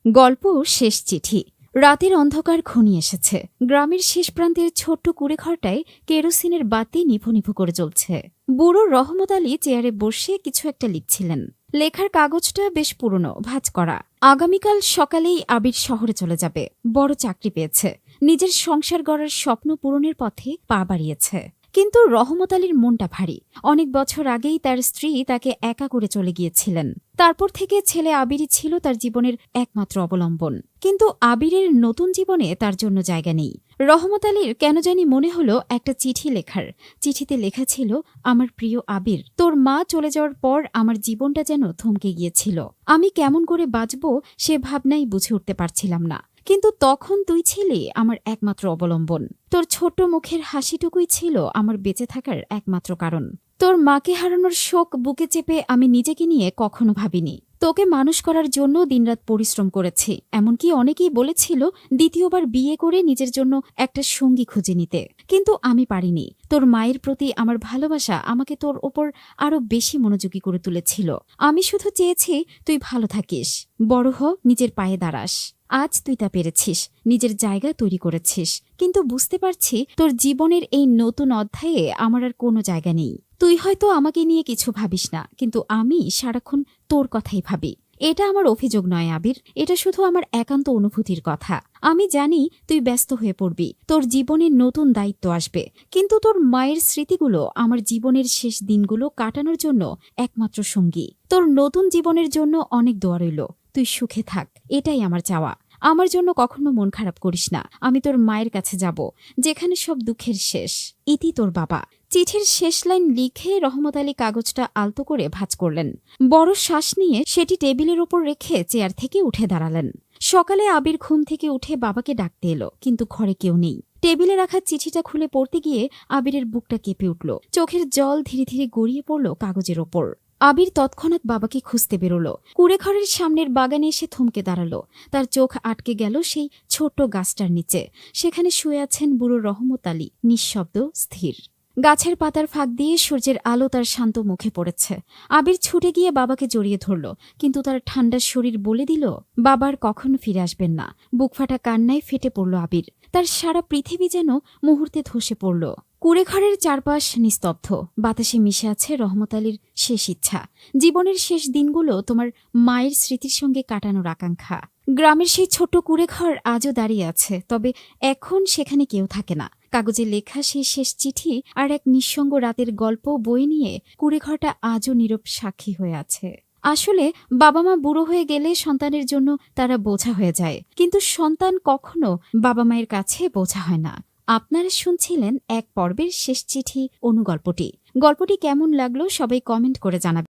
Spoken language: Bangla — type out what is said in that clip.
গল্প শেষ চিঠি। রাতের অন্ধকার ঘনিয়ে এসেছে। গ্রামের শেষ প্রান্তের ছোট্ট কুড়েঘরটায় কেরোসিনের বাতি নিভু নিভু করে জ্বলছে। বুড়ো রহমত আলী চেয়ারে বসে কিছু একটা লিখছিলেন। লেখার কাগজটা বেশ পুরনো, ভাঁজ করা। আগামীকাল সকালেই আবির শহরে চলে যাবে। বড় চাকরি পেয়েছে। নিজের সংসার গড়ার স্বপ্ন পূরণের পথে পা বাড়িয়েছে। কিন্তু রহমত আলীর মনটা ভারী। অনেক বছর আগেই তার স্ত্রী তাকে একা করে চলে গিয়েছিলেন। তারপর থেকে ছেলে আবিরই ছিল তার জীবনের একমাত্র অবলম্বন। কিন্তু আবিরের নতুন জীবনে তার জন্য জায়গা নেই। রহমত আলীর কেন জানি মনে হলো একটা চিঠি লেখার। চিঠিতে লেখা ছিল, আমার প্রিয় আবির, তোর মা চলে যাওয়ার পর আমার জীবনটা যেন থমকে গিয়েছিল। আমি কেমন করে বাঁচব সে ভাবনাই বুঝে উঠতে পারছিলাম না। কিন্তু তখন তুই ছিলি আমার একমাত্র অবলম্বন। তোর ছোট্ট মুখের হাসিটুকুই ছিল আমার বেঁচে থাকার একমাত্র কারণ। তোর মাকে হারানোর শোক বুকে চেপে আমি নিজেকে নিয়ে কখনো ভাবিনি। তোকে মানুষ করার জন্য দিনরাত পরিশ্রম করেছি। এমনকি অনেকেই বলেছিল দ্বিতীয়বার বিয়ে করে নিজের জন্য একটা সঙ্গী খুঁজে নিতে, কিন্তু আমি পারিনি। তোর মায়ের প্রতি আমার ভালোবাসা আমাকে তোর ওপর আরো বেশি মনোযোগী করে তুলেছিল। আমি শুধু চেয়েছি তুই ভালো থাকিস, বড় হ, নিজের পায়ে দাঁড়াস। আজ তুই তা পেরেছিস, নিজের জায়গা তৈরি করেছিস। কিন্তু বুঝতে পারছি তোর জীবনের এই নতুন অধ্যায়ে আমার আর কোনো জায়গা নেই। তুই হয়তো আমাকে নিয়ে কিছু ভাবিস না, কিন্তু আমি সারাক্ষণ তোর কথাই ভাবি। এটা আমার অভিযোগ নয় আবির, এটা শুধু আমার একান্ত অনুভূতির কথা। আমি জানি তুই ব্যস্ত হয়ে পড়বি, তোর জীবনে নতুন দায়িত্ব আসবে। কিন্তু তোর মায়ের স্মৃতিগুলো আমার জীবনের শেষ দিনগুলো কাটানোর জন্য একমাত্র সঙ্গী। তোর নতুন জীবনের জন্য অনেক দোয়া রইল। তুই সুখে থাক, এটাই আমার চাওয়া। আমার জন্য কখনো মন খারাপ করিস না। আমি তোর মায়ের কাছে যাব, যেখানে সব দুঃখের শেষ। ইতি, তোর বাবা। চিঠির শেষ লাইন লিখে রহমত আলী কাগজটা আলতো করে ভাঁজ করলেন। বড় শ্বাস নিয়ে সেটি টেবিলের ওপর রেখে চেয়ার থেকে উঠে দাঁড়ালেন। সকালে আবির ঘুম থেকে উঠে বাবাকে ডাকতে এলো, কিন্তু ঘরে কেউ নেই। টেবিলে রাখা চিঠিটা খুলে পড়তে গিয়ে আবিরের বুকটা কেঁপে উঠল। চোখের জল ধীরে ধীরে গড়িয়ে পড়ল কাগজের ওপর। আবির তৎক্ষণাৎ বাবাকে খুঁজতে বেরোল। কুড়েঘরের সামনের বাগানে এসে থমকে দাঁড়ালো। তার চোখ আটকে গেল সেই ছোট্ট গাছটার নিচে। সেখানে শুয়ে আছেন বুড়ো রহমত আলী, নিঃশব্দ, স্থির। গাছের পাতার ফাঁক দিয়ে সূর্যের আলো তার শান্ত মুখে পড়েছে। আবির ছুটে গিয়ে বাবাকে জড়িয়ে ধরল, কিন্তু তার ঠান্ডা শরীর বলে দিল বাবার কখনো ফিরে আসবেন না। বুকফাটা কান্নায় ফেটে পড়ল আবির। তার সারা পৃথিবী যেন মুহূর্তে ধসে পড়ল। কুড়েঘরের চারপাশ নিস্তব্ধ। বাতাসে মিশে আছে রহমত আলীর শেষ ইচ্ছা, জীবনের শেষ দিনগুলো তোমার মায়ের স্মৃতির সঙ্গে কাটানোর আকাঙ্ক্ষা। গ্রামের সেই ছোট্ট কুড়েঘর আজও দাঁড়িয়ে আছে, তবে এখন সেখানে কেউ থাকে না। কাগজে লেখা সেই শেষ চিঠি আর এক নিঃসঙ্গ রাতের গল্প বয়ে নিয়ে কুড়েঘরটা আজও নীরব সাক্ষী হয়ে আছে। আসলে বাবা মা বুড়ো হয়ে গেলে সন্তানের জন্য তারা বোঝা হয়ে যায়, কিন্তু সন্তান কখনো বাবা মায়ের কাছে বোঝা হয় না। আপনারা শুনছিলেন এক পর্বের শেষ চিঠি অনুগল্পটি। গল্পটি কেমন লাগলো সবাই কমেন্ট করে জানাবেন।